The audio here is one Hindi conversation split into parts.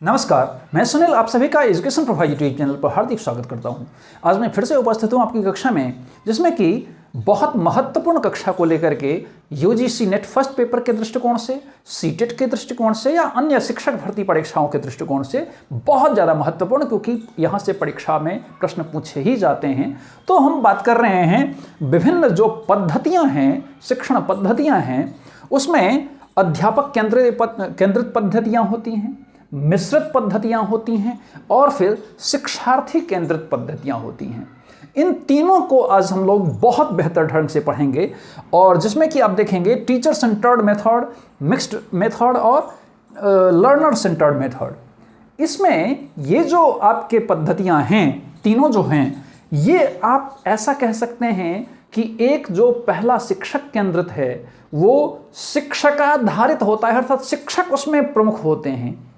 नमस्कार, मैं सुनील आप सभी का एजुकेशन प्रोफाइल यूट्यूब चैनल पर हार्दिक स्वागत करता हूं। आज मैं फिर से उपस्थित हूं आपकी कक्षा में, जिसमें कि बहुत महत्वपूर्ण कक्षा को लेकर के यूजीसी नेट फर्स्ट पेपर के दृष्टिकोण से, सीटेट के दृष्टिकोण से या अन्य शिक्षक भर्ती परीक्षाओं के दृष्टिकोण से बहुत ज़्यादा महत्वपूर्ण, क्योंकि यहाँ से परीक्षा में प्रश्न पूछे ही जाते हैं। तो हम बात कर रहे हैं विभिन्न जो पद्धतियाँ हैं, शिक्षण पद्धतियाँ हैं, उसमें अध्यापक केंद्रित पद्धतियाँ होती हैं, मिश्रित पद्धतियाँ होती हैं और फिर शिक्षार्थी केंद्रित पद्धतियाँ होती हैं। इन तीनों को आज हम लोग बहुत बेहतर ढंग से पढ़ेंगे, और जिसमें कि आप देखेंगे teacher centred method, mixed method और लर्नर सेंटर्ड मेथड। इसमें ये जो आपके पद्धतियाँ हैं, तीनों जो हैं, ये आप ऐसा कह सकते हैं कि एक जो पहला शिक्षक केंद्रित है वो शिक्षकाधारित होता है, अर्थात शिक्षक उसमें प्रमुख होते हैं।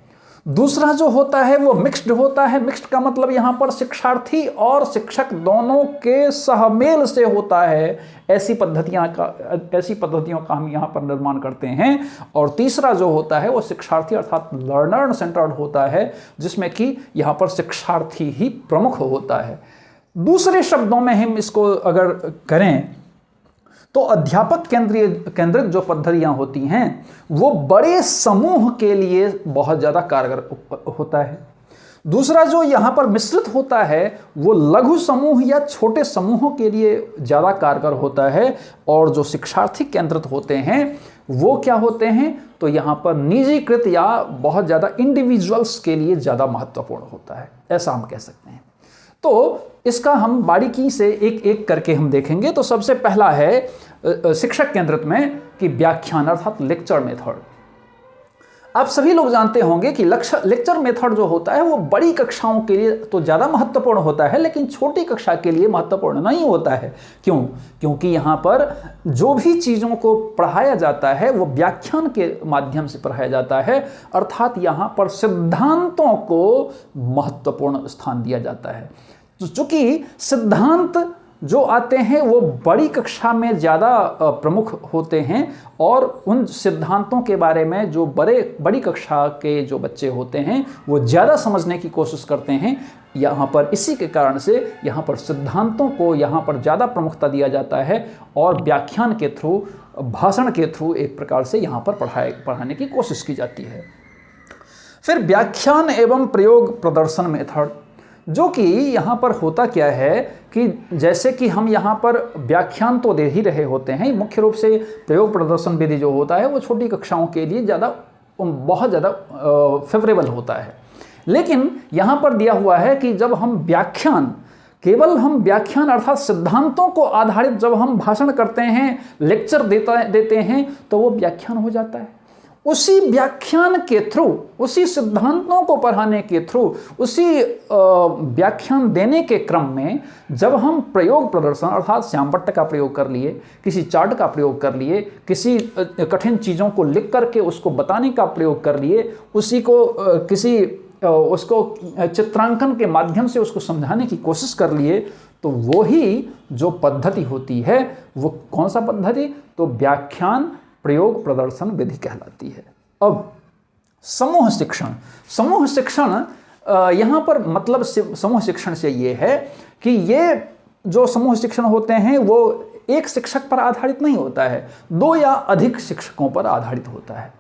दूसरा जो होता है वो मिक्स्ड होता है। मिक्स्ड का मतलब यहाँ पर शिक्षार्थी और शिक्षक दोनों के सहमेल से होता है। ऐसी पद्धतियों का हम यहाँ पर निर्माण करते हैं। और तीसरा जो होता है वो शिक्षार्थी अर्थात लर्नर सेंटर्ड होता है, जिसमें कि यहाँ पर शिक्षार्थी ही प्रमुख होता है। दूसरे शब्दों में हम इसको अगर करें तो अध्यापक केंद्रित जो पद्धतियाँ होती हैं वो बड़े समूह के लिए बहुत ज़्यादा कारगर होता है। दूसरा जो यहाँ पर मिश्रित होता है वो लघु समूह या छोटे समूहों के लिए ज़्यादा कारगर होता है। और जो शिक्षार्थी केंद्रित होते हैं वो क्या होते हैं, तो यहाँ पर निजीकृत या बहुत ज़्यादा इंडिविजुअल्स के लिए ज़्यादा महत्वपूर्ण होता है, ऐसा हम कह सकते हैं। तो इसका हम बारीकी से एक एक करके हम देखेंगे। तो सबसे पहला है शिक्षक केंद्रित में कि व्याख्यान अर्थात लेक्चर मेथड। आप सभी लोग जानते होंगे कि लेक्चर मेथड जो होता है वो बड़ी कक्षाओं के लिए तो ज़्यादा महत्वपूर्ण होता है, लेकिन छोटी कक्षा के लिए महत्वपूर्ण नहीं होता है। क्यों? क्योंकि यहाँ पर जो भी चीज़ों को पढ़ाया जाता है वो व्याख्यान के माध्यम से पढ़ाया जाता है, अर्थात यहाँ पर सिद्धांतों को महत्वपूर्ण स्थान दिया जाता है। तो चूँकि सिद्धांत जो आते हैं वो बड़ी कक्षा में ज़्यादा प्रमुख होते हैं, और उन सिद्धांतों के बारे में जो बड़ी कक्षा के जो बच्चे होते हैं वो ज़्यादा समझने की कोशिश करते हैं। यहाँ पर इसी के कारण से यहाँ पर सिद्धांतों को यहाँ पर ज़्यादा प्रमुखता दिया जाता है, और व्याख्यान के थ्रू, भाषण के थ्रू एक प्रकार से यहाँ पर पढ़ाने की कोशिश की जाती है। फिर व्याख्यान एवं प्रयोग प्रदर्शन मेथड, जो कि यहाँ पर होता क्या है कि जैसे कि हम यहाँ पर व्याख्यान तो दे ही रहे होते हैं, मुख्य रूप से प्रयोग प्रदर्शन विधि जो होता है वो छोटी कक्षाओं के लिए बहुत ज़्यादा फेवरेबल होता है। लेकिन यहाँ पर दिया हुआ है कि जब हम केवल व्याख्यान अर्थात सिद्धांतों को आधारित जब हम भाषण करते हैं, लेक्चर देते हैं, तो वो व्याख्यान हो जाता है। उसी व्याख्यान के थ्रू, उसी सिद्धांतों को पढ़ाने के थ्रू, उसी व्याख्यान देने के क्रम में जब हम प्रयोग प्रदर्शन अर्थात श्यामपट्ट का प्रयोग कर लिए, किसी चार्ट का प्रयोग कर लिए, किसी कठिन चीज़ों को लिख करके उसको बताने का प्रयोग कर लिए, उसी को उसको चित्रांकन के माध्यम से उसको समझाने की कोशिश कर लिए, तो वो ही जो पद्धति होती है वो कौन सा पद्धति, तो व्याख्यान प्रयोग प्रदर्शन विधि कहलाती है। अब समूह शिक्षण यहाँ पर मतलब समूह शिक्षण से ये है कि ये जो समूह शिक्षण होते हैं वो एक शिक्षक पर आधारित नहीं होता है, दो या अधिक शिक्षकों पर आधारित होता है।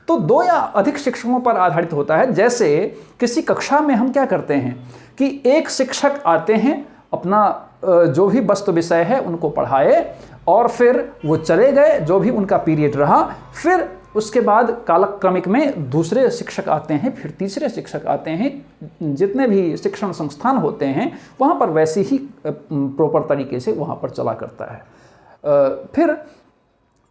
तो दो या अधिक शिक्षकों पर आधारित होता है। जैसे किसी कक्षा में हम क्या करते हैं कि एक शिक्षक आते हैं, अपना जो भी वस्तु विषय है उनको पढ़ाए, और फिर वो चले गए, जो भी उनका पीरियड रहा। फिर उसके बाद कालक्रमिक में दूसरे शिक्षक आते हैं, फिर तीसरे शिक्षक आते हैं। जितने भी शिक्षण संस्थान होते हैं वहाँ पर वैसे ही प्रॉपर तरीके से वहाँ पर चला करता है। फिर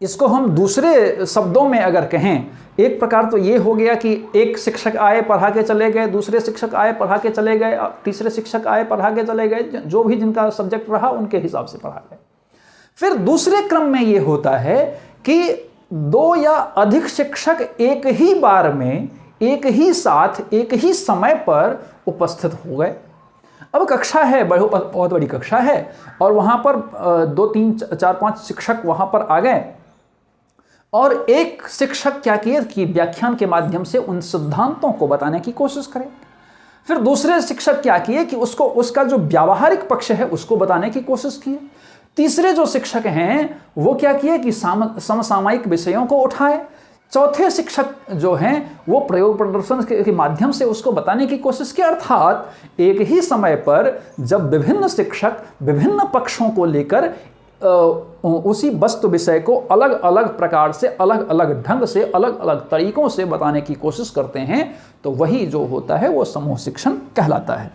इसको हम दूसरे शब्दों में अगर कहें, एक प्रकार तो ये हो गया कि एक शिक्षक आए पढ़ा के चले गए, दूसरे शिक्षक आए पढ़ा के चले गए, तीसरे शिक्षक आए पढ़ा के चले गए, जो भी जिनका सब्जेक्ट रहा उनके हिसाब से पढ़ा गए। फिर दूसरे क्रम में ये होता है कि दो या अधिक शिक्षक एक ही बार में, एक ही साथ, एक ही समय पर उपस्थित हो गए। अब कक्षा है, बहुत बड़ी कक्षा है, और वहाँ पर 2, 3, 4, 5 शिक्षक वहाँ पर आ गए, और एक शिक्षक क्या किए कि व्याख्यान के माध्यम से उन सिद्धांतों को बताने की कोशिश करें। फिर दूसरे शिक्षक क्या किए कि उसको उसका जो व्यावहारिक पक्ष है उसको बताने की कोशिश की। तीसरे जो शिक्षक हैं वो क्या किए कि समसामयिक विषयों को उठाए। चौथे शिक्षक जो हैं वो प्रयोग प्रदर्शन के माध्यम से उसको बताने की कोशिश की। अर्थात एक ही समय पर जब विभिन्न शिक्षक विभिन्न पक्षों को लेकर उसी वस्तु विषय को अलग अलग प्रकार से, अलग अलग ढंग से, अलग अलग तरीकों से बताने की कोशिश करते हैं, तो वही जो होता है वो समूह शिक्षण कहलाता है।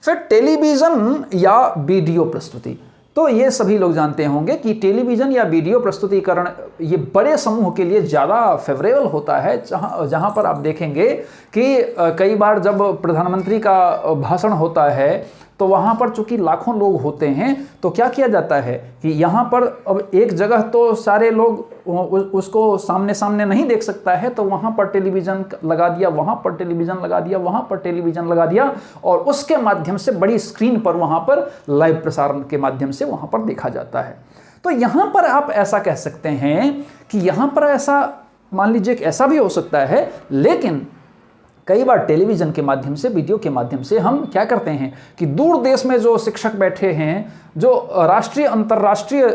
फिर टेलीविज़न या वीडियो प्रस्तुति, तो ये सभी लोग जानते होंगे कि टेलीविज़न या वीडियो प्रस्तुतिकरण ये बड़े समूह के लिए ज़्यादा फेवरेबल होता है, जहाँ पर आप देखेंगे कि कई बार जब प्रधानमंत्री का भाषण होता है तो वहाँ पर चूंकि लाखों लोग होते हैं तो क्या किया जाता है कि यहाँ पर अब एक जगह तो सारे लोग उसको सामने सामने नहीं देख सकता है, तो वहाँ पर टेलीविज़न लगा दिया, वहाँ पर टेलीविज़न लगा दिया, वहाँ पर टेलीविज़न लगा दिया और उसके माध्यम से बड़ी स्क्रीन पर वहाँ पर लाइव प्रसारण के माध्यम से वहाँ पर देखा जाता है। तो यहाँ पर आप ऐसा कह सकते हैं कि यहाँ पर ऐसा मान लीजिए कि ऐसा भी हो सकता है, लेकिन कई बार टेलीविज़न के माध्यम से, वीडियो के माध्यम से हम क्या करते हैं कि दूर देश में जो शिक्षक बैठे हैं, जो राष्ट्रीय अंतर्राष्ट्रीय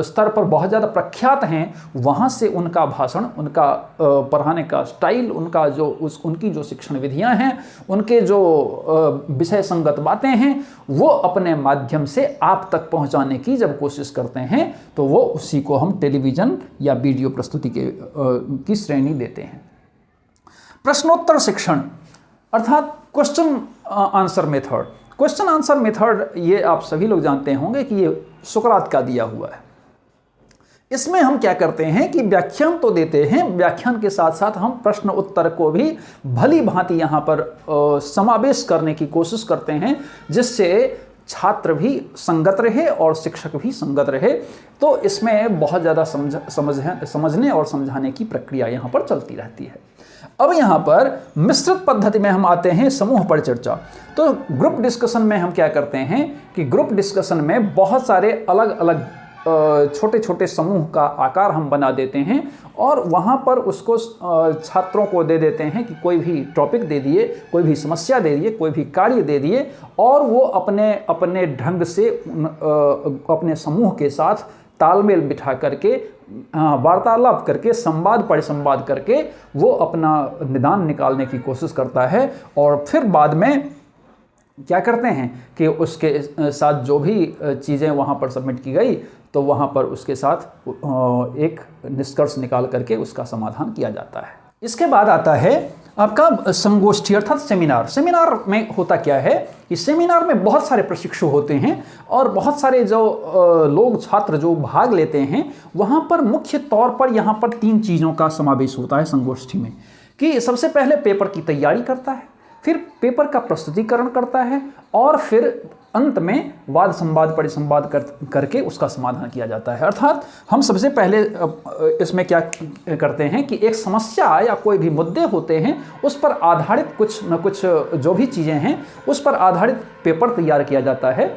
स्तर पर बहुत ज़्यादा प्रख्यात हैं, वहाँ से उनका भाषण, उनका पढ़ाने का स्टाइल, उनका जो उनकी जो शिक्षण विधियाँ हैं, उनके जो विषय संगत बातें हैं, वो अपने माध्यम से आप तक पहुँचाने की जब कोशिश करते हैं तो वो उसी को हम टेलीविज़न या वीडियो प्रस्तुति की श्रेणी देते हैं। प्रश्नोत्तर शिक्षण अर्थात question answer method. Question answer method ये आप सभी लोग जानते होंगे कि ये सुकरात का दिया हुआ है। इसमें हम क्या करते हैं कि व्याख्यान तो देते हैं, व्याख्यान के साथ साथ हम प्रश्न उत्तर को भी भली भांति यहाँ पर समावेश करने की कोशिश करते हैं, जिससे छात्र भी संगत रहे और शिक्षक भी संगत रहे। तो इसमें बहुत ज़्यादा समझने और समझाने की प्रक्रिया यहाँ पर चलती रहती है। अब यहाँ पर मिश्रित पद्धति में हम आते हैं समूह पर चर्चा। तो ग्रुप डिस्कशन में हम क्या करते हैं कि ग्रुप डिस्कशन में बहुत सारे अलग अलग छोटे छोटे समूह का आकार हम बना देते हैं और वहाँ पर उसको छात्रों को दे देते हैं कि कोई भी टॉपिक दे दिए, कोई भी समस्या दे दिए, कोई भी कार्य दे दिए और वो अपने अपने ढंग से अपने समूह के साथ तालमेल बिठा करके, वार्तालाप करके, संवाद परिसंवाद करके वो अपना निदान निकालने की कोशिश करता है। और फिर बाद में क्या करते हैं कि उसके साथ जो भी चीज़ें वहाँ पर सबमिट की गई तो वहाँ पर उसके साथ एक निष्कर्ष निकाल करके उसका समाधान किया जाता है। इसके बाद आता है आपका संगोष्ठी अर्थात सेमिनार। सेमिनार में होता क्या है कि सेमिनार में बहुत सारे प्रशिक्षु होते हैं और बहुत सारे जो लोग, छात्र जो भाग लेते हैं, वहाँ पर मुख्य तौर पर यहाँ पर 3 चीज़ों का समावेश होता है संगोष्ठी में कि सबसे पहले पेपर की तैयारी करता है, फिर पेपर का प्रस्तुतिकरण करता है और फिर अंत में वाद संवाद परिसंवाद करके उसका समाधान किया जाता है। अर्थात हम सबसे पहले इसमें क्या करते हैं कि एक समस्या या कोई भी मुद्दे होते हैं उस पर आधारित कुछ न कुछ जो भी चीज़ें हैं उस पर आधारित पेपर तैयार किया जाता है।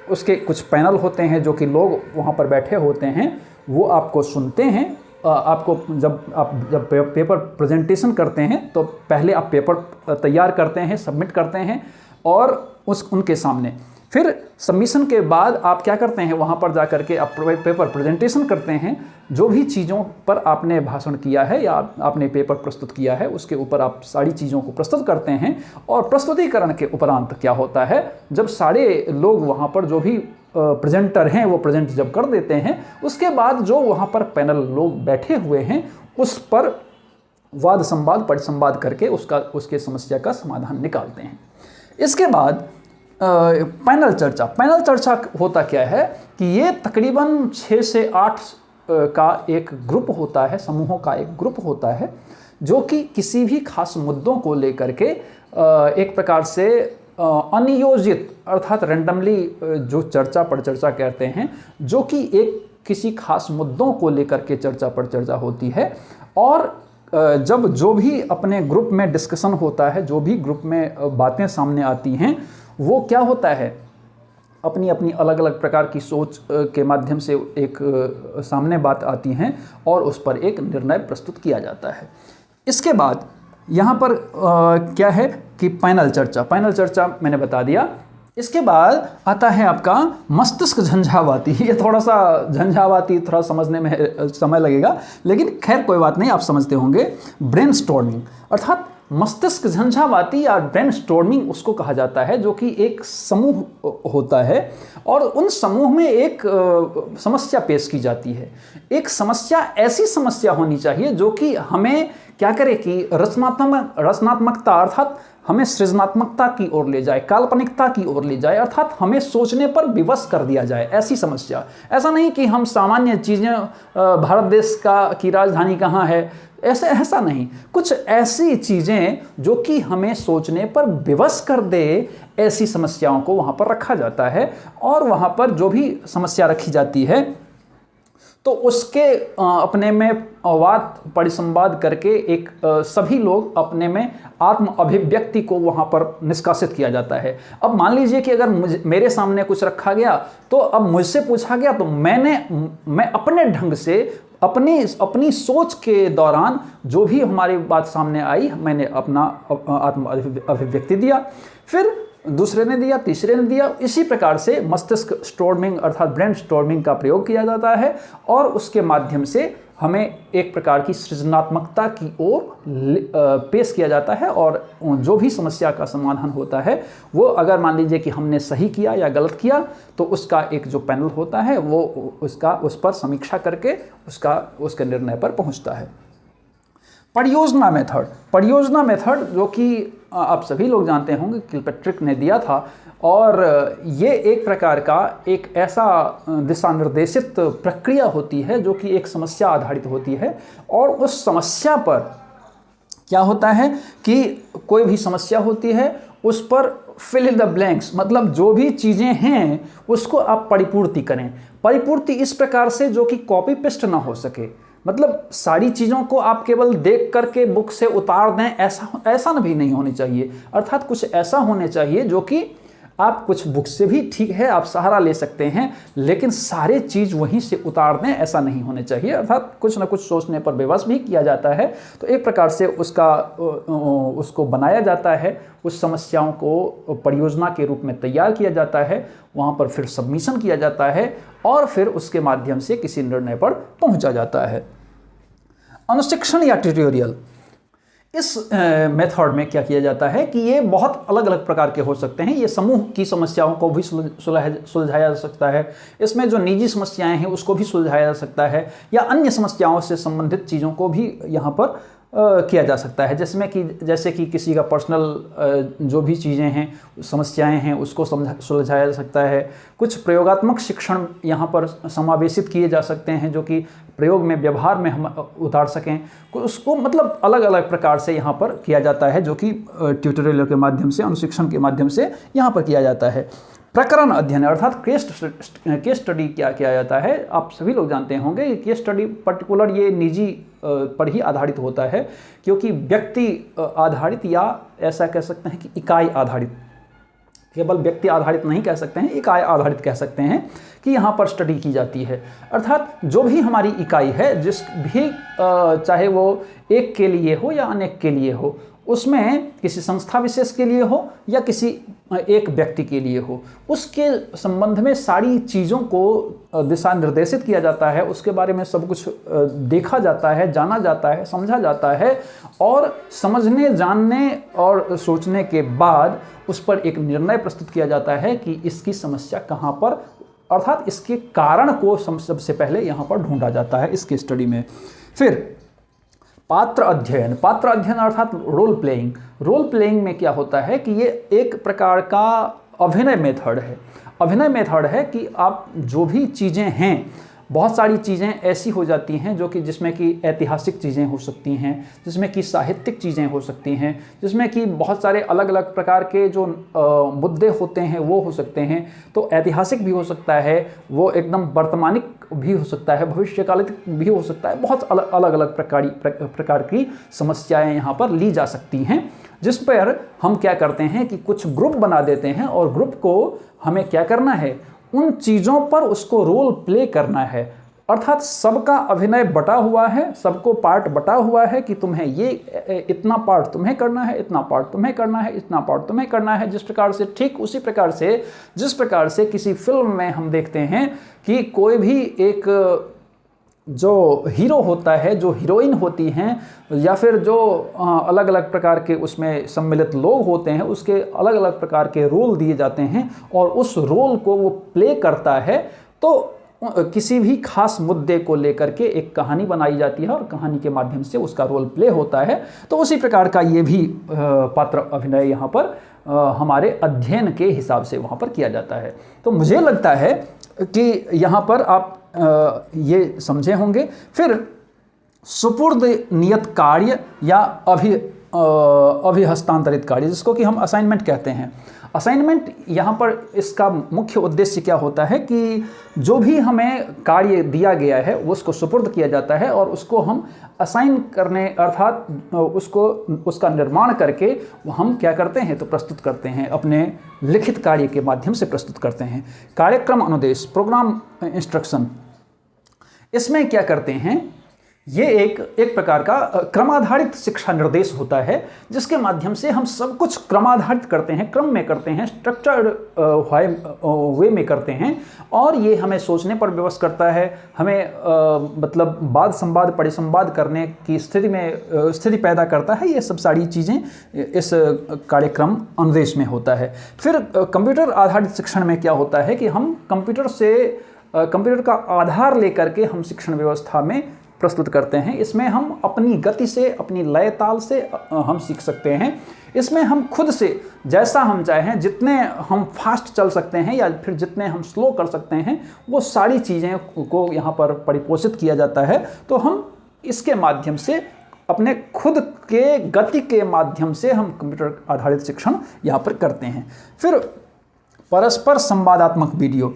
उसके कुछ पैनल होते हैं जो कि लोग वहाँ पर बैठे होते हैं, वो आपको सुनते हैं। आपको जब पेपर प्रेजेंटेशन करते हैं तो पहले आप पेपर तैयार करते हैं, सबमिट करते हैं और उनके सामने फिर सबमिशन के बाद आप क्या करते हैं, वहाँ पर जा करके आप पेपर प्रेजेंटेशन करते हैं। जो भी चीज़ों पर आपने भाषण किया है या आपने पेपर प्रस्तुत किया है उसके ऊपर आप सारी चीज़ों को प्रस्तुत करते हैं। और प्रस्तुतिकरण के उपरांत क्या होता है, जब सारे लोग वहाँ पर जो भी प्रेजेंटर हैं वो प्रेजेंट जब कर देते हैं, उसके बाद जो वहाँ पर पैनल लोग बैठे हुए हैं उस पर वाद संवाद परिसंवाद करके उसके समस्या का समाधान निकालते हैं। इसके बाद पैनल चर्चा। पैनल चर्चा होता क्या है कि ये तकरीबन 6 से 8 का एक ग्रुप होता है, समूहों का एक ग्रुप होता है जो कि किसी भी खास मुद्दों को लेकर के एक प्रकार से अनियोजित अर्थात रैंडमली जो चर्चा पर चर्चा कहते हैं, जो कि एक किसी खास मुद्दों को लेकर के चर्चा पर चर्चा होती है। और जब जो भी अपने ग्रुप में डिस्कशन होता है, जो भी ग्रुप में बातें सामने आती हैं, वो क्या होता है अपनी अपनी अलग अलग प्रकार की सोच के माध्यम से एक सामने बात आती हैं और उस पर एक निर्णय प्रस्तुत किया जाता है। इसके बाद यहाँ पर क्या है कि पैनल चर्चा मैंने बता दिया। इसके बाद आता है आपका मस्तिष्क झंझावाती। ये थोड़ा सा झंझावाती, थोड़ा समझने में समय लगेगा, लेकिन खैर कोई बात नहीं, आप समझते होंगे। ब्रेनस्टॉर्मिंग, अर्थात मस्तिष्क झंझावाती या ब्रेनस्टॉर्मिंग उसको कहा जाता है, जो कि एक समूह होता है और उन समूह में एक समस्या पेश की जाती है। एक समस्या ऐसी समस्या होनी चाहिए जो कि हमें क्या करे कि रचनात्मकता अर्थात हमें सृजनात्मकता की ओर ले जाए, काल्पनिकता की ओर ले जाए, अर्थात हमें सोचने पर विवश कर दिया जाए। ऐसी समस्या, ऐसा नहीं कि हम सामान्य चीज़ें भारत देश की राजधानी कहाँ है, ऐसा नहीं, कुछ ऐसी चीज़ें जो कि हमें सोचने पर विवश कर दे, ऐसी समस्याओं को वहाँ पर रखा जाता है। और वहाँ पर जो भी समस्या रखी जाती है तो उसके अपने में वाद परिसंवाद करके एक सभी लोग अपने में आत्म अभिव्यक्ति को वहाँ पर निष्कासित किया जाता है। अब मान लीजिए कि अगर मेरे सामने कुछ रखा गया तो अब मुझसे पूछा गया तो मैं अपने ढंग से अपनी सोच के दौरान जो भी हमारी बात सामने आई, मैंने अपना आत्म अभिव्यक्ति दिया, फिर दूसरे ने दिया, तीसरे ने दिया। इसी प्रकार से मस्तिष्क स्टॉर्मिंग अर्थात ब्रेन स्टॉर्मिंग का प्रयोग किया जाता है और उसके माध्यम से हमें एक प्रकार की सृजनात्मकता की ओर पेश किया जाता है और जो भी समस्या का समाधान होता है वो, अगर मान लीजिए कि हमने सही किया या गलत किया, तो उसका एक जो पैनल होता है वो उस पर समीक्षा करके उसके निर्णय पर पहुंचता है। परियोजना मेथड जो कि आप सभी लोग जानते होंगे, किलपैट्रिक ने दिया था, और ये एक प्रकार का एक ऐसा दिशा निर्देशित प्रक्रिया होती है जो कि एक समस्या आधारित होती है। और उस समस्या पर क्या होता है कि कोई भी समस्या होती है उस पर फिल इन द ब्लैंक्स, मतलब जो भी चीज़ें हैं उसको आप परिपूर्ति करें। परिपूर्ति इस प्रकार से जो कि कॉपी पेस्ट ना हो सके, मतलब सारी चीज़ों को आप केवल देख करके बुक से उतार दें, ऐसा भी नहीं होनी चाहिए। अर्थात कुछ ऐसा होने चाहिए जो कि आप कुछ बुक से भी ठीक है आप सहारा ले सकते हैं, लेकिन सारे चीज़ वहीं से उतार दें, ऐसा नहीं होने चाहिए। अर्थात कुछ ना कुछ सोचने पर विवश भी किया जाता है। तो एक प्रकार से उसको बनाया जाता है, उस समस्याओं को परियोजना के रूप में तैयार किया जाता है, वहाँ पर फिर सबमिशन किया जाता है और फिर उसके माध्यम से किसी निर्णय पर पहुँचा जाता है। अनुशिक्षण या ट्यूटोरियल, इस मेथड में क्या किया जाता है कि ये बहुत अलग अलग प्रकार के हो सकते हैं। ये समूह की समस्याओं को भी सुलझाया जा सकता है, इसमें जो निजी समस्याएं हैं उसको भी सुलझाया जा सकता है, या अन्य समस्याओं से संबंधित चीज़ों को भी यहाँ पर किया जा सकता है। जैसे कि किसी का पर्सनल जो भी चीज़ें हैं, समस्याएं हैं, उसको सुलझाया जा सकता है। कुछ प्रयोगात्मक शिक्षण यहाँ पर समावेशित किए जा सकते हैं जो कि प्रयोग में, व्यवहार में हम उतार सकें, उसको मतलब अलग अलग प्रकार से यहाँ पर किया जाता है, जो कि ट्यूटोरियल के माध्यम से, अनुशिक्षण के माध्यम से यहाँ पर किया जाता है। प्रकरण अध्ययन अर्थात केस स्टडी क्या किया जाता है, आप सभी लोग जानते होंगे कि केस स्टडी पर्टिकुलर ये निजी पर ही आधारित होता है, क्योंकि व्यक्ति आधारित या ऐसा कह सकते हैं कि इकाई आधारित, केवल व्यक्ति आधारित नहीं कह सकते हैं, इकाई आधारित कह सकते हैं कि यहाँ पर स्टडी की जाती है। अर्थात जो भी हमारी इकाई है, जिस भी चाहे वो एक के लिए हो या अनेक के लिए हो, उसमें किसी संस्था विशेष के लिए हो या किसी एक व्यक्ति के लिए हो, उसके संबंध में सारी चीज़ों को दिशा निर्देशित किया जाता है, उसके बारे में सब कुछ देखा जाता है, जाना जाता है, समझा जाता है, और समझने, जानने और सोचने के बाद उस पर एक निर्णय प्रस्तुत किया जाता है कि इसकी समस्या कहाँ पर, अर्थात इसके कारण को सबसे पहले यहाँ पर ढूंढा जाता है इसके स्टडी में। फिर पात्र अध्ययन अर्थात रोल प्लेइंग में क्या होता है कि ये एक प्रकार का अभिनय मेथड है कि आप जो भी चीज़ें हैं, बहुत सारी चीज़ें ऐसी हो जाती हैं जो कि जिसमें कि ऐतिहासिक चीज़ें हो सकती हैं, जिसमें कि साहित्यिक चीज़ें हो सकती हैं, जिसमें कि बहुत सारे अलग अलग प्रकार के जो मुद्दे होते हैं वो हो सकते हैं। तो ऐतिहासिक भी हो सकता है, वो एकदम वर्तमानिक भी हो सकता है, भविष्यकालिक भी हो सकता है, बहुत अलग अलग प्रकार की समस्याएं यहाँ पर ली जा सकती हैं, जिस पर हम क्या करते हैं कि कुछ ग्रुप बना देते हैं और ग्रुप को हमें क्या करना है, उन चीज़ों पर उसको रोल प्ले करना है। अर्थात सबका अभिनय बटा हुआ है, सबको पार्ट बटा हुआ है कि तुम्हें ये इतना पार्ट तुम्हें करना है, इतना पार्ट तुम्हें करना है, इतना पार्ट तुम्हें करना है। जिस प्रकार से, ठीक उसी प्रकार से जिस प्रकार से किसी फिल्म में हम देखते हैं कि कोई भी एक जो हीरो होता है, जो हीरोइन होती हैं, या फिर जो अलग अलग प्रकार के उसमें सम्मिलित लोग होते हैं, उसके अलग अलग प्रकार के रोल दिए जाते हैं और उस रोल को वो प्ले करता है। तो किसी भी खास मुद्दे को लेकर के एक कहानी बनाई जाती है और कहानी के माध्यम से उसका रोल प्ले होता है। तो उसी प्रकार का ये भी पात्र अभिनय यहाँ पर हमारे अध्ययन के हिसाब से वहाँ पर किया जाता है। तो मुझे लगता है कि यहाँ पर आप ये समझे होंगे। फिर सुपुर्द नियत कार्य या अभिहस्तांतरित कार्य, जिसको कि हम असाइनमेंट कहते हैं। असाइनमेंट यहाँ पर इसका मुख्य उद्देश्य क्या होता है कि जो भी हमें कार्य दिया गया है उसको सुपुर्द किया जाता है और उसको हम असाइन करने, अर्थात उसका निर्माण करके हम क्या करते हैं, तो प्रस्तुत करते हैं, अपने लिखित कार्य के माध्यम से प्रस्तुत करते हैं। कार्यक्रम अनुदेश, प्रोग्राम इंस्ट्रक्शन, इसमें क्या करते हैं, ये एक प्रकार का क्रमाधारित शिक्षा निर्देश होता है जिसके माध्यम से हम सब कुछ क्रमाधारित करते हैं, क्रम में करते हैं, स्ट्रक्चर्ड वे में करते हैं। और ये हमें सोचने पर विवश करता है, हमें मतलब वाद संवाद परिसंवाद करने की स्थिति पैदा करता है। ये सब सारी चीज़ें इस कार्यक्रम अनुदेश में होता है। फिर कंप्यूटर आधारित शिक्षण में क्या होता है कि हम कंप्यूटर का आधार लेकर के हम शिक्षण व्यवस्था में प्रस्तुत करते हैं। इसमें हम अपनी गति से, अपनी लय ताल से हम सीख सकते हैं। इसमें हम खुद से जैसा हम चाहें, जितने हम फास्ट चल सकते हैं या फिर जितने हम स्लो कर सकते हैं, वो सारी चीज़ें को यहाँ पर परिपोषित किया जाता है। तो हम इसके माध्यम से अपने खुद के गति के माध्यम से हम कंप्यूटर आधारित शिक्षण यहाँ पर करते हैं। फिर परस्पर संवादात्मक वीडियो,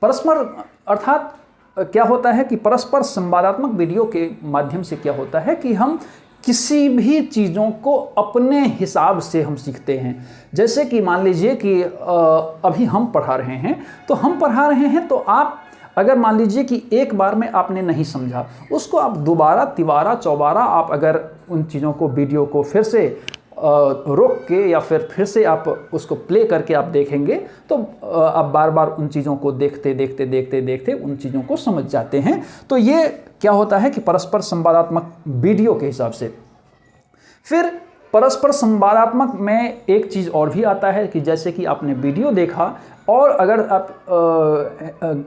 परस्पर अर्थात क्या होता है कि परस्पर संवादात्मक वीडियो के माध्यम से क्या होता है कि हम किसी भी चीज़ों को अपने हिसाब से हम सीखते हैं। जैसे कि मान लीजिए कि अभी हम पढ़ा रहे हैं, तो हम पढ़ा रहे हैं, तो आप अगर मान लीजिए कि एक बार में आपने नहीं समझा, उसको आप दोबारा, तिबारा, चौबारा आप अगर उन चीज़ों को, वीडियो को फिर से रोक के या फिर से आप उसको प्ले करके आप देखेंगे, तो आप बार बार उन चीज़ों को देखते उन चीज़ों को समझ जाते हैं। तो ये क्या होता है कि परस्पर संवादात्मक वीडियो के हिसाब से। फिर परस्पर संवादात्मक में एक चीज़ और भी आता है कि जैसे कि आपने वीडियो देखा और अगर आप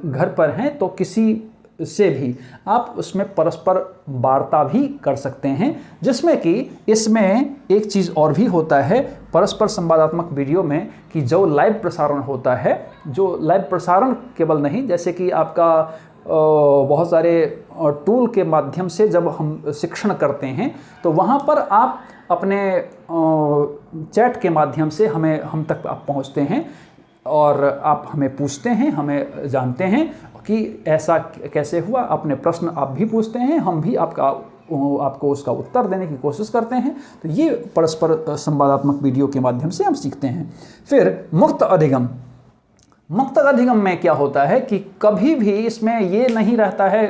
घर पर हैं तो किसी से भी आप उसमें परस्पर वार्ता भी कर सकते हैं, जिसमें कि इसमें एक चीज़ और भी होता है परस्पर संवादात्मक वीडियो में कि जो लाइव प्रसारण होता है, जो लाइव प्रसारण केवल नहीं, जैसे कि आपका बहुत सारे टूल के माध्यम से जब हम शिक्षण करते हैं तो वहाँ पर आप अपने चैट के माध्यम से हम तक आप पहुँचते हैं और आप हमें पूछते हैं, हमें जानते हैं कि ऐसा कैसे हुआ, अपने प्रश्न आप भी पूछते हैं, हम भी आपको उसका उत्तर देने की कोशिश करते हैं। तो ये परस्पर संवादात्मक वीडियो के माध्यम से हम सीखते हैं। फिर मुक्त अधिगम, मुक्त अधिगम में क्या होता है कि कभी भी इसमें ये नहीं रहता है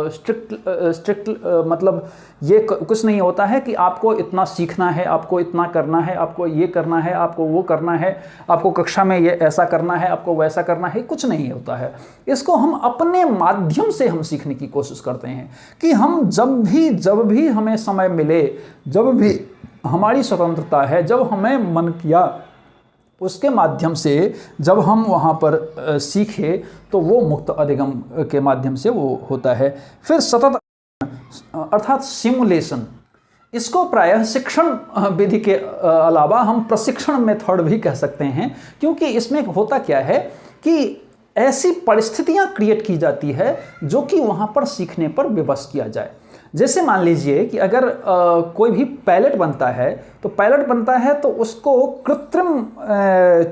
स्ट्रिक्ट मतलब ये कुछ नहीं होता है कि आपको इतना सीखना है, आपको इतना करना है, आपको ये करना है, आपको वो करना है, आपको कक्षा में ये ऐसा करना है, आपको वैसा करना है, कुछ नहीं होता है। इसको हम अपने माध्यम से हम सीखने की कोशिश करते हैं कि हम जब भी हमें समय मिले, जब भी हमारी स्वतंत्रता है, जब हमें मन किया, उसके माध्यम से जब हम वहाँ पर सीखे तो वो मुक्त अधिगम के माध्यम से वो होता है। फिर सतत अर्थात सिमुलेशन, इसको प्रायः शिक्षण विधि के अलावा हम प्रशिक्षण मेथड भी कह सकते हैं, क्योंकि इसमें होता क्या है कि ऐसी परिस्थितियाँ क्रिएट की जाती है जो कि वहाँ पर सीखने पर विवश किया जाए। जैसे मान लीजिए कि अगर कोई भी पायलट बनता है, तो पायलट बनता है तो उसको कृत्रिम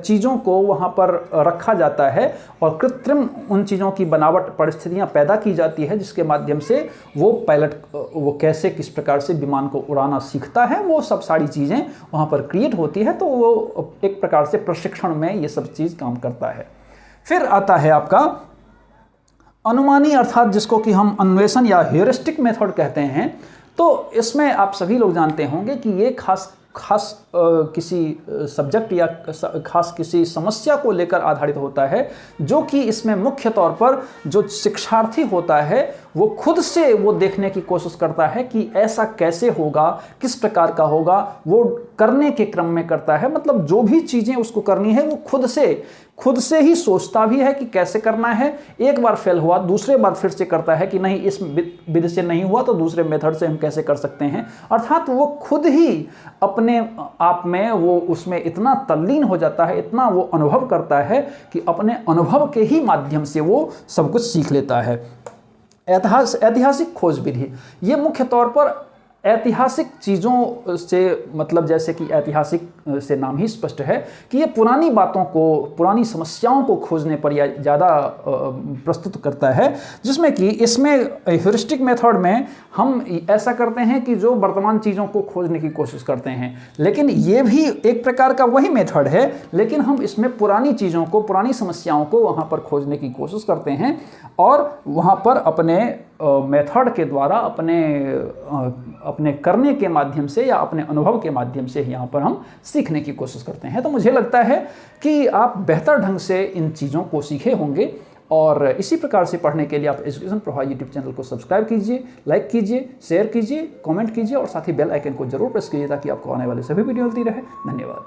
चीज़ों को वहाँ पर रखा जाता है और कृत्रिम उन चीज़ों की बनावट परिस्थितियाँ पैदा की जाती है जिसके माध्यम से वो पायलट वो कैसे किस प्रकार से विमान को उड़ाना सीखता है, वो सब सारी चीज़ें वहाँ पर क्रिएट होती है। तो वो एक प्रकार से प्रशिक्षण में ये सब चीज़ काम करता है। फिर आता है आपका अनुमानी, अर्थात जिसको कि हम अन्वेषण या ह्यूरिस्टिक मेथड कहते हैं। तो इसमें आप सभी लोग जानते होंगे कि ये खास किसी सब्जेक्ट या खास किसी समस्या को लेकर आधारित होता है, जो कि इसमें मुख्य तौर पर जो शिक्षार्थी होता है वो खुद से वो देखने की कोशिश करता है कि ऐसा कैसे होगा, किस प्रकार का होगा, वो करने के क्रम में करता है। मतलब जो भी चीज़ें उसको करनी है वो खुद से ही सोचता भी है कि कैसे करना है। एक बार फेल हुआ, दूसरे बार फिर से करता है कि नहीं इस विधि से नहीं हुआ तो दूसरे मेथड से हम कैसे कर सकते हैं। अर्थात वो खुद ही अपने आप में वो उसमें इतना तल्लीन हो जाता है, इतना वो अनुभव करता है कि अपने अनुभव के ही माध्यम से वो सब कुछ सीख लेता है। ऐतिहासिक खोज विधि, ये मुख्य तौर पर ऐतिहासिक चीज़ों से, मतलब जैसे कि ऐतिहासिक से नाम ही स्पष्ट है कि ये पुरानी बातों को, पुरानी समस्याओं को खोजने पर या ज़्यादा प्रस्तुत करता है, जिसमें कि इसमें ह्यूरिस्टिक मेथड में हम ऐसा करते हैं कि जो वर्तमान चीज़ों को खोजने की कोशिश करते हैं। लेकिन ये भी एक प्रकार का वही मेथड है, लेकिन हम इसमें पुरानी चीज़ों को, पुरानी समस्याओं को वहाँ पर खोजने की कोशिश करते हैं और वहाँ पर अपने मेथड के द्वारा, अपने करने के माध्यम से या अपने अनुभव के माध्यम से यहाँ पर हम सीखने की कोशिश करते हैं। तो मुझे लगता है कि आप बेहतर ढंग से इन चीज़ों को सीखे होंगे और इसी प्रकार से पढ़ने के लिए आप एजुकेशन प्रवाह यूट्यूब चैनल को सब्सक्राइब कीजिए, लाइक कीजिए, शेयर कीजिए, कमेंट कीजिए और साथ ही बेल आइकन को जरूर प्रेस कीजिए ताकि आपको आने वाले सभी वीडियो मिलती रहे। धन्यवाद।